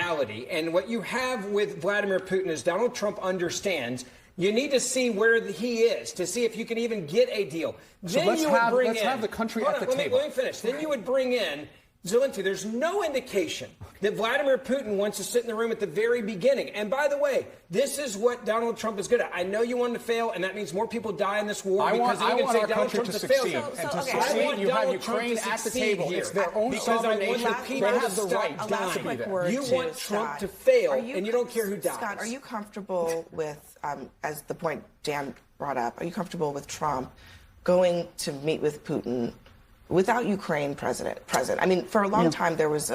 reality. And what you have with Vladimir Putin is Donald Trump understands you need to see where he is to see if you can even get a deal. So then let's you would bring have the country at the table. Let me finish. Then you would bring in Zelensky. There's no indication that Vladimir Putin wants to sit in the room at the very beginning. And by the way, this is what Donald Trump is good at. I know you want him to fail, and that means more people die in this war because you can say Donald Trump to fail. And to succeed, you have Ukraine at the table. It's their own sovereign nation. They have the right to be there. You want Trump to fail, and you don't care who dies. Scott, are you comfortable with, as the point Dan brought up, are you comfortable with Trump going to meet with Putin without Ukraine present? I mean, for a long time there was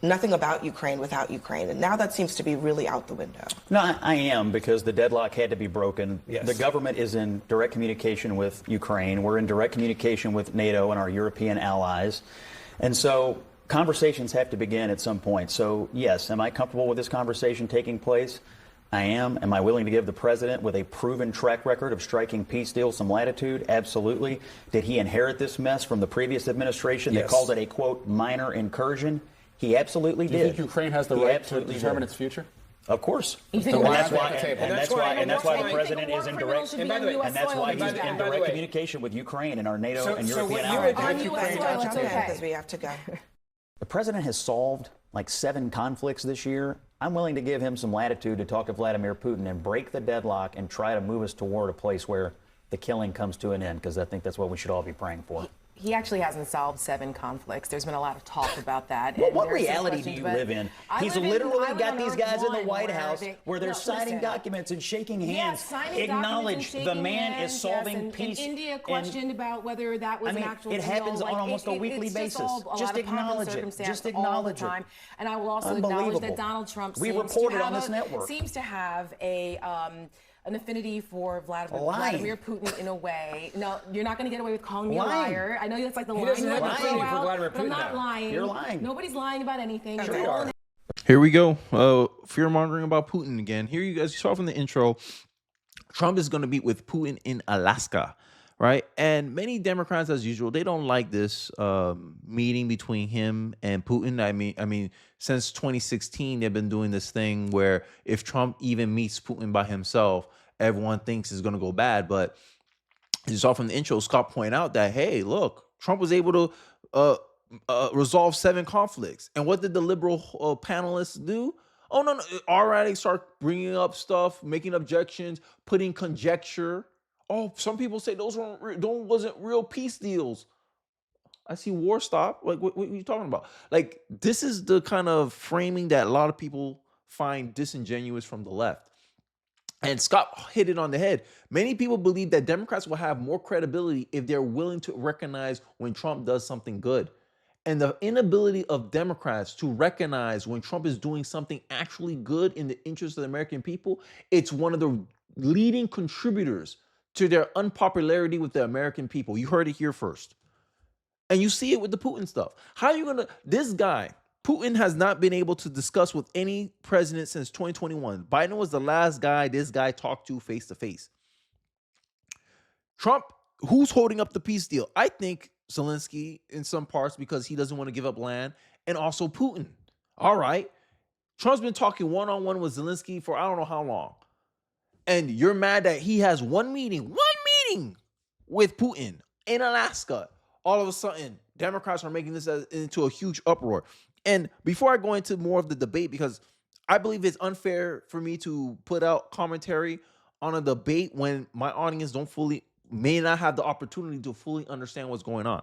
nothing about Ukraine without Ukraine, and now that seems to be really out the window. No, I am, because the deadlock had to be broken. Yes. The government is in direct communication with Ukraine. We're in direct communication with NATO and our European allies. And so conversations have to begin at some point. So, yes, am I comfortable with this conversation taking place? I am. Am I willing to give the president, with a proven track record of striking peace deals, some latitude? Absolutely. Did he inherit this mess from the previous administration that called it a, quote, minor incursion? He absolutely did. Do you think Ukraine has the right to determine its future? Of course. And that's why the president is in direct communication with Ukraine and our NATO and European allies. Because we have to go. The president has solved like 7 conflicts this year. I'm willing to give him some latitude to talk to Vladimir Putin and break the deadlock and try to move us toward a place where the killing comes to an end, because I think that's what we should all be praying for. He actually hasn't solved 7 conflicts. There's been a lot of talk about that. What reality do you live in? He's literally got these guys in the White House where they're signing documents and shaking hands. Acknowledge the man is solving peace. India questioned about whether that was an actual deal. It happens on almost a weekly basis. Just acknowledge it. Just acknowledge it. And I will also acknowledge that Donald Trump seems to have an affinity for Vladimir Putin in a way. No, you're not going to get away with calling me a liar. I know that's like the line you have to throw out, but I'm not lying. You're lying. Nobody's lying about anything. Sure you are. Here we go. Fear-mongering about Putin again. Here you guys, you saw from the intro, Trump is going to meet with Putin in Alaska, right? And many Democrats, as usual, they don't like this meeting between him and Putin. I mean, since 2016, they've been doing this thing where if Trump even meets Putin by himself, everyone thinks it's going to go bad. But you saw from the intro, Scott pointed out that, hey, look, Trump was able to resolve 7 conflicts. And what did the liberal panelists do? Oh, no. All right, they start bringing up stuff, making objections, putting conjecture. Oh, some people say those wasn't real peace deals. I see war stop. Like, what are you talking about? Like, this is the kind of framing that a lot of people find disingenuous from the left. And Scott hit it on the head. Many people believe that Democrats will have more credibility if they're willing to recognize when Trump does something good. And the inability of Democrats to recognize when Trump is doing something actually good in the interest of the American people, it's one of the leading contributors to their unpopularity with the American people. You heard it here first. And you see it with the Putin stuff. How are you going to, this guy, Putin has not been able to discuss with any president since 2021. Biden was the last guy this guy talked to face to face. Trump, who's holding up the peace deal? I think Zelensky in some parts because he doesn't want to give up land, and also Putin. All right. Trump's been talking one-on-one with Zelensky for I don't know how long. And you're mad that he has one meeting with Putin in Alaska. All of a sudden, Democrats are making this into a huge uproar. And before I go into more of the debate, because I believe it's unfair for me to put out commentary on a debate when my audience may not have the opportunity to fully understand what's going on.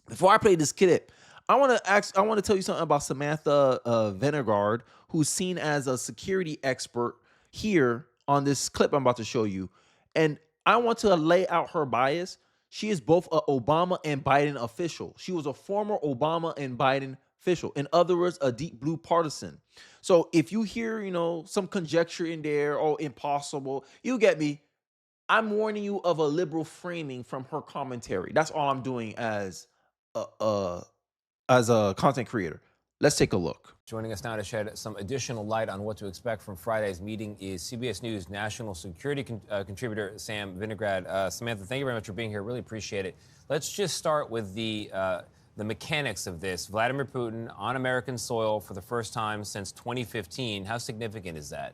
Before I play this clip, I want to tell you something about Samantha Venegard, who's seen as a security expert here on this clip I'm about to show you. And I want to lay out her bias. She is both an Obama and Biden official. She was a former Obama and Biden official. In other words, a deep blue partisan. So if you hear, some conjecture in there, oh, impossible, you get me. I'm warning you of a liberal framing from her commentary. That's all I'm doing as a content creator. Let's take a look. Joining us now to shed some additional light on what to expect from Friday's meeting is CBS News national security contributor Sam Vinograd. Samantha, thank you very much for being here. Really appreciate it. Let's just start with the the mechanics of this. Vladimir Putin on American soil for the first time since 2015. How significant is that?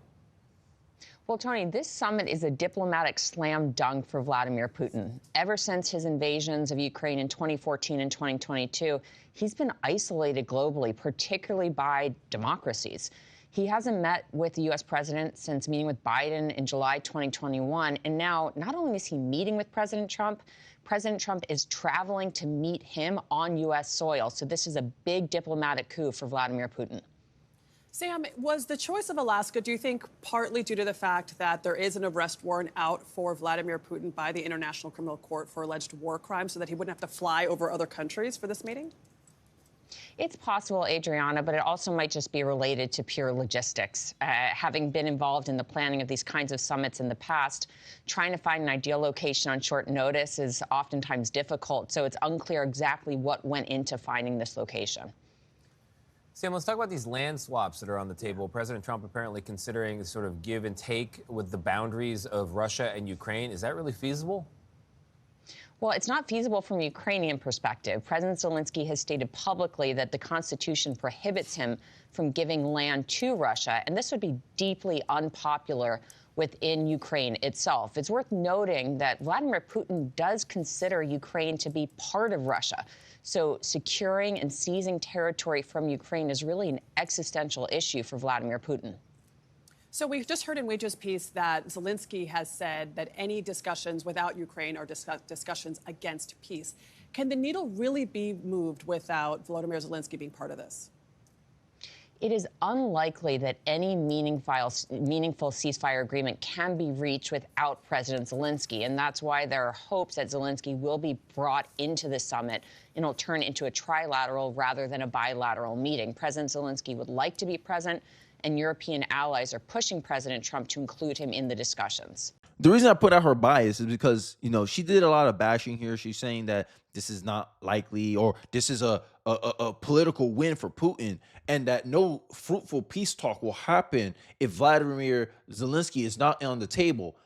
Well, Tony, this summit is a diplomatic slam dunk for Vladimir Putin. Ever since his invasions of Ukraine in 2014 and 2022, he's been isolated globally, particularly by democracies. He hasn't met with the U.S. president since meeting with Biden in July 2021. And now, not only is he meeting with President Trump is traveling to meet him on U.S. soil. So this is a big diplomatic coup for Vladimir Putin. Sam, was the choice of Alaska, do you think, partly due to the fact that there is an arrest warrant out for Vladimir Putin by the International Criminal Court for alleged war crimes so that he wouldn't have to fly over other countries for this meeting? It's possible, Adriana, but it also might just be related to pure logistics. Having been involved in the planning of these kinds of summits in the past, trying to find an ideal location on short notice is oftentimes difficult, so it's unclear exactly what went into finding this location. Sam, let's talk about these land swaps that are on the table. President Trump apparently considering sort of give and take with the boundaries of Russia and Ukraine. Is that really feasible? Well, it's not feasible from a Ukrainian perspective. President Zelensky has stated publicly that the Constitution prohibits him from giving land to Russia, and this would be deeply unpopular within Ukraine itself. It's worth noting that Vladimir Putin does consider Ukraine to be part of Russia. So securing and seizing territory from Ukraine is really an existential issue for Vladimir Putin. So we've just heard in Wage's piece that Zelensky has said that any discussions without Ukraine are discussions against peace. Can the needle really be moved without Volodymyr Zelensky being part of this? It is unlikely that any meaningful ceasefire agreement can be reached without President Zelensky, and that's why there are hopes that Zelensky will be brought into the summit and will turn into a trilateral rather than a bilateral meeting. President Zelensky would like to be present, and European allies are pushing President Trump to include him in the discussions. The reason I put out her bias is because, she did a lot of bashing here. She's saying that this is not likely, or this is a political win for Putin, and that no fruitful peace talk will happen if Vladimir Zelensky is not on the table.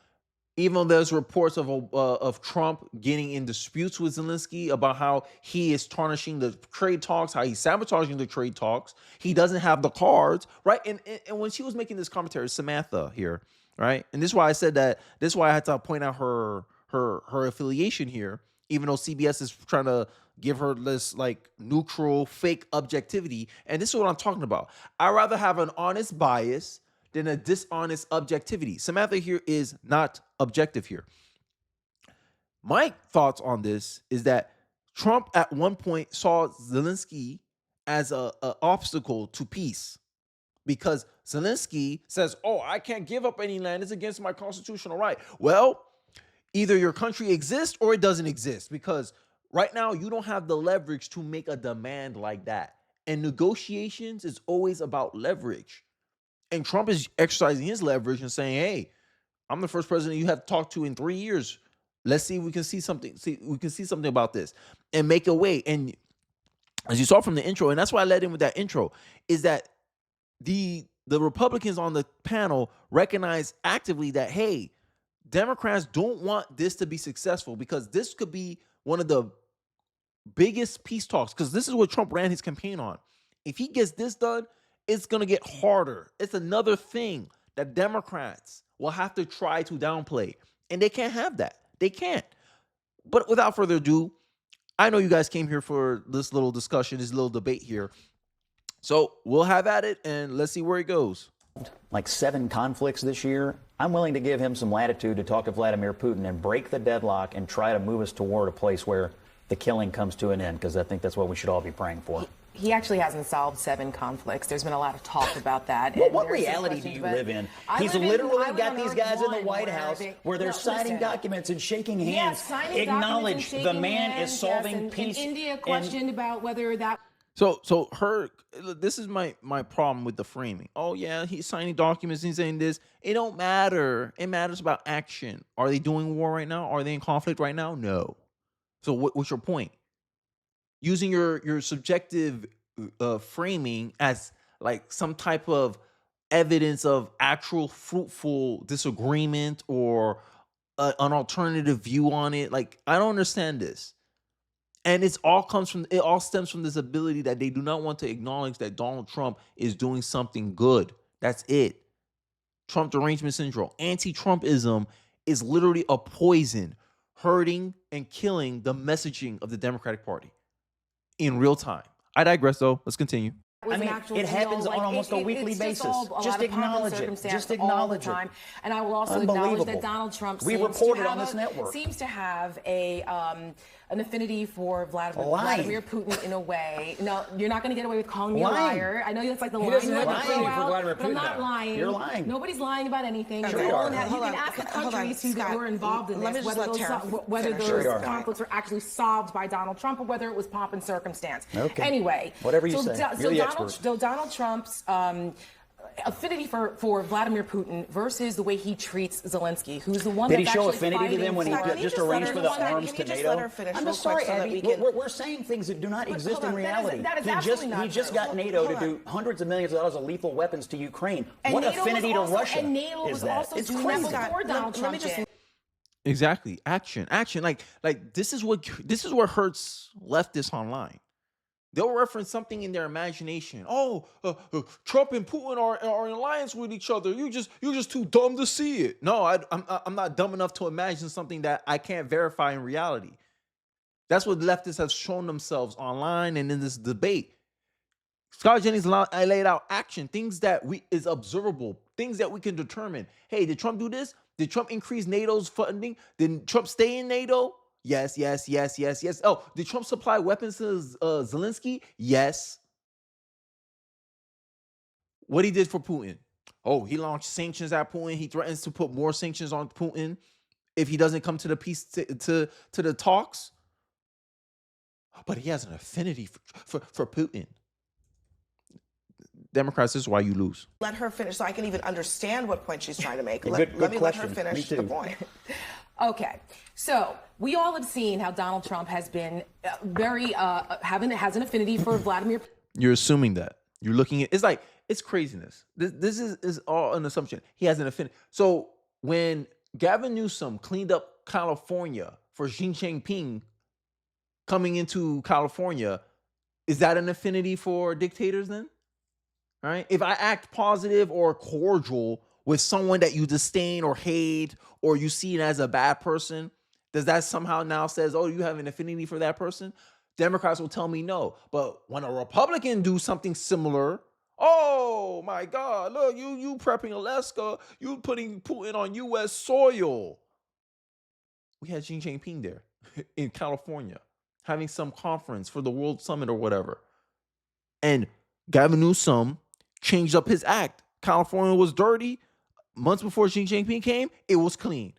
Even though there's reports of Trump getting in disputes with Zelensky about how he is tarnishing the trade talks, how he's sabotaging the trade talks. He doesn't have the cards, right? And when she was making this commentary, Samantha here, right? And this is why I said that. This is why I had to point out her affiliation here, even though CBS is trying to give her this like neutral, fake objectivity. And this is what I'm talking about. I'd rather have an honest bias than a dishonest objectivity. Samantha here is not objective here. My thoughts on this is that Trump at one point saw Zelensky as an obstacle to peace, because Zelensky says, I can't give up any land. It's against my constitutional right. Well, either your country exists or it doesn't exist, because right now you don't have the leverage to make a demand like that. And negotiations is always about leverage. And Trump is exercising his leverage and saying, hey, I'm the first president you have to talk to in 3 years. Let's see if we can see something. We can see something about this and make a way. And as you saw from the intro, and that's why I led in with that intro, is that the Republicans on the panel recognize actively that, hey, Democrats don't want this to be successful, because this could be one of the biggest peace talks, because this is what Trump ran his campaign on. If he gets this done, it's going to get harder. It's another thing that Democrats will have to try to downplay, and they can't have that. They can't. But without further ado, I know you guys came here for this little discussion, this little debate here. So we'll have at it, and let's see where it goes. Like 7 conflicts this year. I'm willing to give him some latitude to talk to Vladimir Putin and break the deadlock and try to move us toward a place where the killing comes to an end, because I think that's what we should all be praying for. He actually hasn't solved 7 conflicts. There's been a lot of talk about that. What reality do you live in? He's literally got these guys in the White House where they're signing documents and shaking hands. Acknowledge the man is solving peace. India questioned about whether that... So this is my problem with the framing. Oh yeah, he's signing documents, he's saying this. It don't matter. It matters about action. Are they doing war right now? Are they in conflict right now? No. So what's your point? Using your subjective framing as like some type of evidence of actual fruitful disagreement or an alternative view on it. Like, I don't understand this. And it all stems from this ability that they do not want to acknowledge that Donald Trump is doing something good. That's it. Trump derangement syndrome. Anti-Trumpism is literally a poison, hurting and killing the messaging of the Democratic Party in real time. I digress, though. Let's continue. I mean, it happens on almost a weekly basis. Just acknowledge it. Just acknowledge it. And I will also acknowledge that Donald Trump seems to have an affinity for Vladimir Putin in a way. No, you're not going to get away with calling me a liar. I know that's like the line you have to throw out, but I'm not lying. You're lying. Nobody's lying about anything. Sure you are. You can ask the countries who were involved in this whether those conflicts were actually solved by Donald Trump or whether it was pomp and circumstance. Okay. Anyway, whatever you say. You're the expert. So Donald Trump's affinity for Vladimir Putin versus the way he treats Zelensky, who's the one. Did he show affinity to them when he just arranged for the arms to NATO? I'm just sorry, Abby. We're saying things that do not exist in reality. He just got NATO to do hundreds of millions of dollars of lethal weapons to Ukraine. What affinity to Russia is that? It's crazy. Exactly. Action. Like this is what hurts leftists online. They'll reference something in their imagination. Oh, Trump and Putin are in alliance with each other. You're just too dumb to see it. No, I'm not dumb enough to imagine something that I can't verify in reality. That's what leftists have shown themselves online and in this debate. Scott Jennings laid out action, things that is observable, things that we can determine. Hey, did Trump do this? Did Trump increase NATO's funding? Did Trump stay in NATO? Yes. Oh, did Trump supply weapons to Zelensky? Yes. What he did for Putin? Oh, he launched sanctions at Putin. He threatens to put more sanctions on Putin if he doesn't come to the peace to the talks. But he has an affinity for Putin. Democrats, this is why you lose. Let her finish so I can even understand what point she's trying to make. Let me let her finish the point. Okay, so we all have seen how Donald Trump has been has an affinity for Vladimir. You're assuming that. You're looking at it's craziness. This is all an assumption. He has an affinity. So when Gavin Newsom cleaned up California for Xi Jinping coming into California, is that an affinity for dictators then? Right? If I act positive or cordial with someone that you disdain or hate or you see as a bad person, does that somehow now says, oh, you have an affinity for that person? Democrats will tell me no. But when a Republican do something similar, oh my God, look, you prepping Alaska, you putting Putin on U.S. soil. We had Xi Jinping there in California having some conference for the World Summit or whatever. And Gavin Newsom changed up his act. California was dirty. Months before Xi Jinping came, it was clean.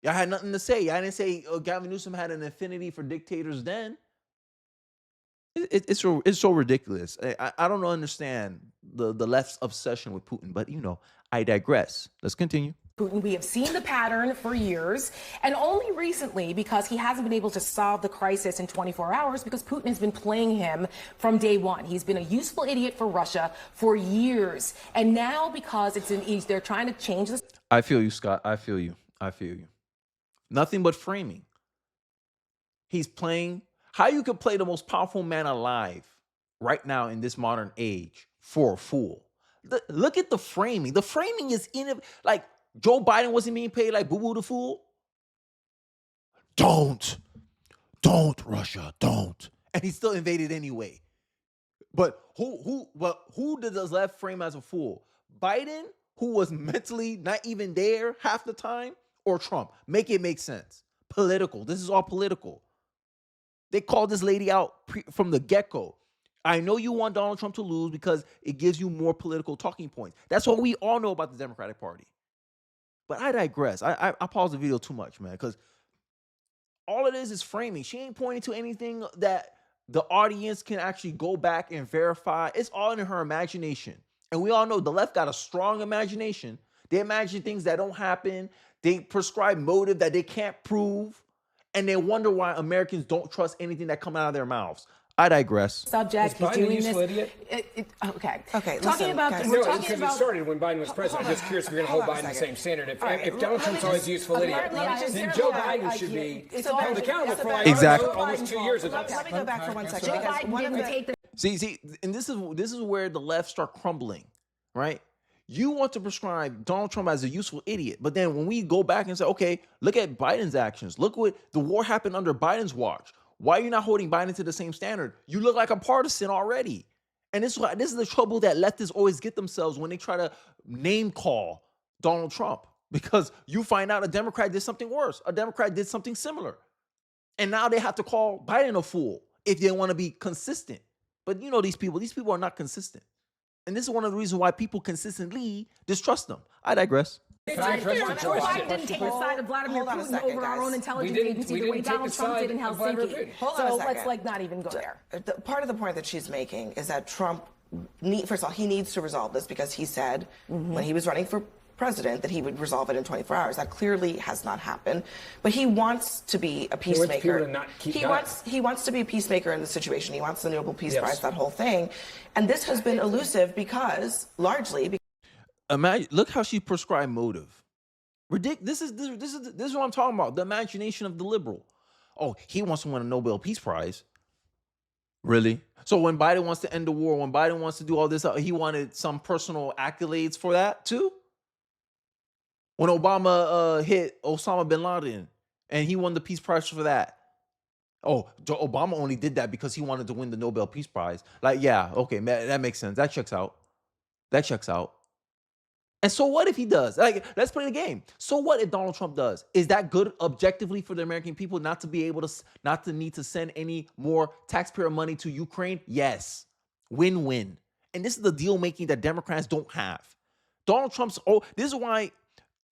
Y'all had nothing to say. Y'all didn't say Gavin Newsom had an affinity for dictators then. It's so ridiculous. I don't understand the left's obsession with Putin, but I digress. Let's continue. Putin, we have seen the pattern for years, and only recently, because he hasn't been able to solve the crisis in 24 hours, because Putin has been playing him from day one. He's been a useful idiot for Russia for years, and now because they're trying to change this. I feel you, Scott. I feel you. Nothing but framing. He's playing. How you could play the most powerful man alive right now in this modern age for a fool? Look at the framing. The framing is like Joe Biden wasn't being paid like Boo Boo the Fool. Don't, Russia, don't. And he still invaded anyway. But who did the left frame as a fool? Biden, who was mentally not even there half the time, or Trump? Make it make sense. Political. This is all political. They called this lady out from the get-go. I know you want Donald Trump to lose because it gives you more political talking points. That's what we all know about the Democratic Party. But I digress. I paused the video too much, man, because all it is framing. She ain't pointing to anything that the audience can actually go back and verify. It's all in her imagination. And we all know the left got a strong imagination. They imagine things that don't happen. They prescribe motive that they can't prove. And they wonder why Americans don't trust anything that comes out of their mouths. I digress. Subject. He's doing this. Okay. Talking about because it started when Biden was president. I'm just curious if you're going to hold Biden the same standard. If Donald Trump's always a useful idiot, then Joe Biden should be held accountable for almost 2 years ago. Let me go back for 1 second. See, and this is where the left start crumbling, right? You want to prescribe Donald Trump as a useful idiot, but then when we go back and say, okay, look at Biden's actions. Look what the war happened under Biden's watch. Why are you not holding Biden to the same standard? You look like a partisan already. And this is the trouble that leftists always get themselves when they try to name call Donald Trump, because you find out a Democrat did something worse. A Democrat did something similar. And now they have to call Biden a fool if they want to be consistent. But you know these people are not consistent. And this is one of the reasons why people consistently distrust them. I digress. Biden didn't take the side of Vladimir Putin over our own intelligence agency the way Donald Trump did in Helsinki. So let's not even go there. Part of the point that she's making is that Trump, first of all, he needs to resolve this because he said when he was running for president that he would resolve it in 24 hours. That clearly has not happened. But he wants to be a peacemaker. He wants to be a peacemaker in the situation. He wants the Nobel Peace Prize, that whole thing. And this has been elusive because, largely, imagine, look how she prescribed motive. This is what I'm talking about. The imagination of the liberal. Oh, he wants to win a Nobel Peace Prize. Really? So when Biden wants to end the war, when Biden wants to do all this, he wanted some personal accolades for that too? When Obama hit Osama bin Laden and he won the Peace Prize for that. Oh, Obama only did that because he wanted to win the Nobel Peace Prize. Like, yeah, okay, that makes sense. That checks out. And so what if he does? Like, let's play the game. So what if Donald Trump does? Is that good objectively for the American people not to be able to, not to need to send any more taxpayer money to Ukraine? Yes. Win-win. And this is the deal making that Democrats don't have. Donald Trump's, this is why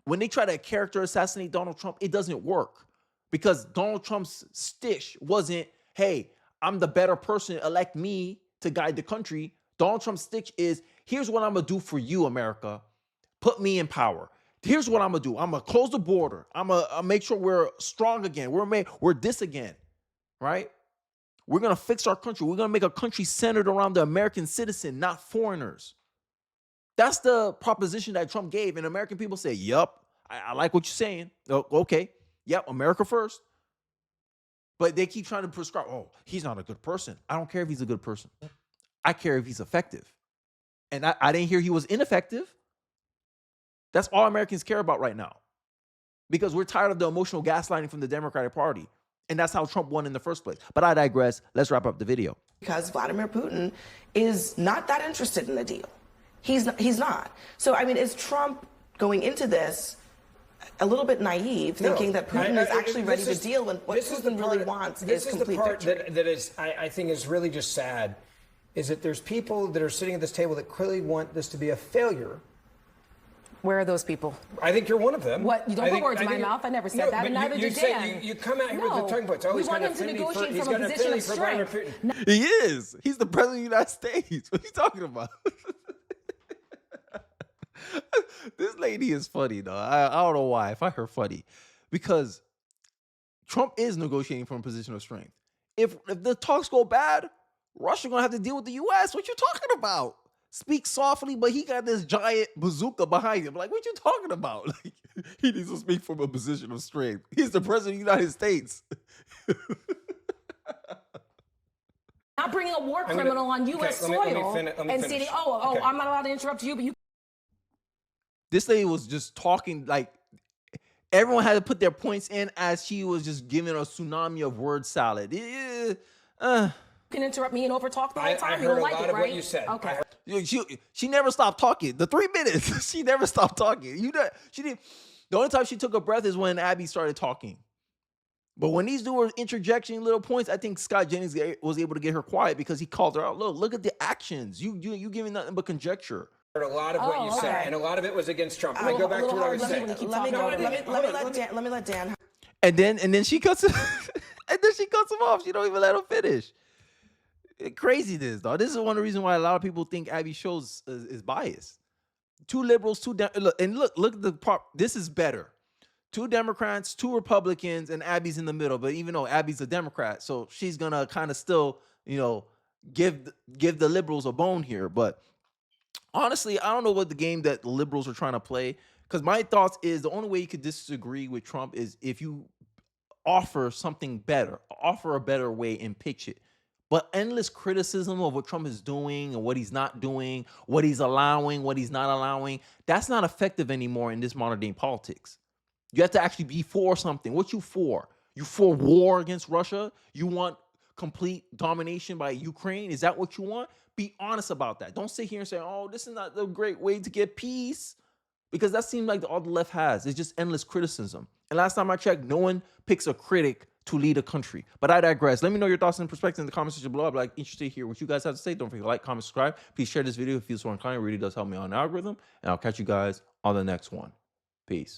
when they try to character assassinate Donald Trump, it doesn't work. Because Donald Trump's stitch wasn't, hey, I'm the better person, elect me to guide the country. Donald Trump's stitch is, here's what I'm going to do for you, America. Put me in power. Here's what I'm going to do. I'm going to close the border. I'm going to make sure we're strong again. We're this again, right? We're going to fix our country. We're going to make a country centered around the American citizen, not foreigners. That's the proposition that Trump gave. And American people say, yup, I like what you're saying. Oh, okay. Yep, America first. But they keep trying to prescribe, he's not a good person. I don't care if he's a good person. I care if he's effective. And I didn't hear he was ineffective. That's all Americans care about right now. Because we're tired of the emotional gaslighting from the Democratic Party. And that's how Trump won in the first place. But I digress. Let's wrap up the video. Because Vladimir Putin is not that interested in the deal. He's not. So, I mean, is Trump going into this a little bit naive, thinking that Putin is actually ready to deal when what Putin really wants is complete victory? This is the part that is, I think, is really just sad, is that there's people that are sitting at this table that clearly want this to be a failure. Where are those people? I think you're one of them. What? You don't put words in my mouth. I never said that, and neither did Dan. You come out here with the talking points. We want him to negotiate from a position of strength. He is. He's the president of the United States. What are you talking about? This lady is funny, though. I don't know why. I find her funny. Because Trump is negotiating from a position of strength. If the talks go bad, Russia going to have to deal with the U.S. What you talking about? Speak softly, but he got this giant bazooka behind him. Like, what you talking about? Like, he needs to speak from a position of strength. He's the president of the United States. Not bringing a war criminal on U.S. soil and saying, I'm not allowed to interrupt you, but you. This lady was just talking like everyone had to put their points in as she was just giving a tsunami of word salad. You can interrupt me and overtalk the whole time. I heard a lot of what you said. Okay. She never stopped talking. The 3 minutes, she never stopped talking. She didn't. The only time she took a breath is when Abby started talking. But when these were interjecting little points, I think Scott Jennings was able to get her quiet because he called her out. Look at the actions. You giving nothing but conjecture. A lot of what you said, and a lot of it was against Trump. I go back to what I was saying. Let me let Dan. And then she cuts him. And then she cuts him off. She don't even let him finish. Craziness, though. This is one of the reasons why a lot of people think Abby Shows is biased. Two liberals, look at the part. This is better. 2 Democrats, 2 Republicans, and Abby's in the middle. But even though Abby's a Democrat, so she's gonna kind of still, give the liberals a bone here. But honestly, I don't know what the game that the liberals are trying to play. Because my thoughts is the only way you could disagree with Trump is if you offer something better, offer a better way and pitch it. But endless criticism of what Trump is doing and what he's not doing, what he's allowing, what he's not allowing, that's not effective anymore in this modern day politics. You have to actually be for something. What you for? You for war against Russia? You want complete domination by Ukraine? Is that what you want? Be honest about that. Don't sit here and say, oh, this is not the great way to get peace. Because that seems like all the left has. It's just endless criticism. And last time I checked, no one picks a critic to lead a country. But I digress. Let me know your thoughts and perspectives in the comment section below. I'm interested to hear what you guys have to say. Don't forget to like, comment, subscribe. Please share this video if you feel so inclined. It really does help me on the algorithm. And I'll catch you guys on the next one. Peace.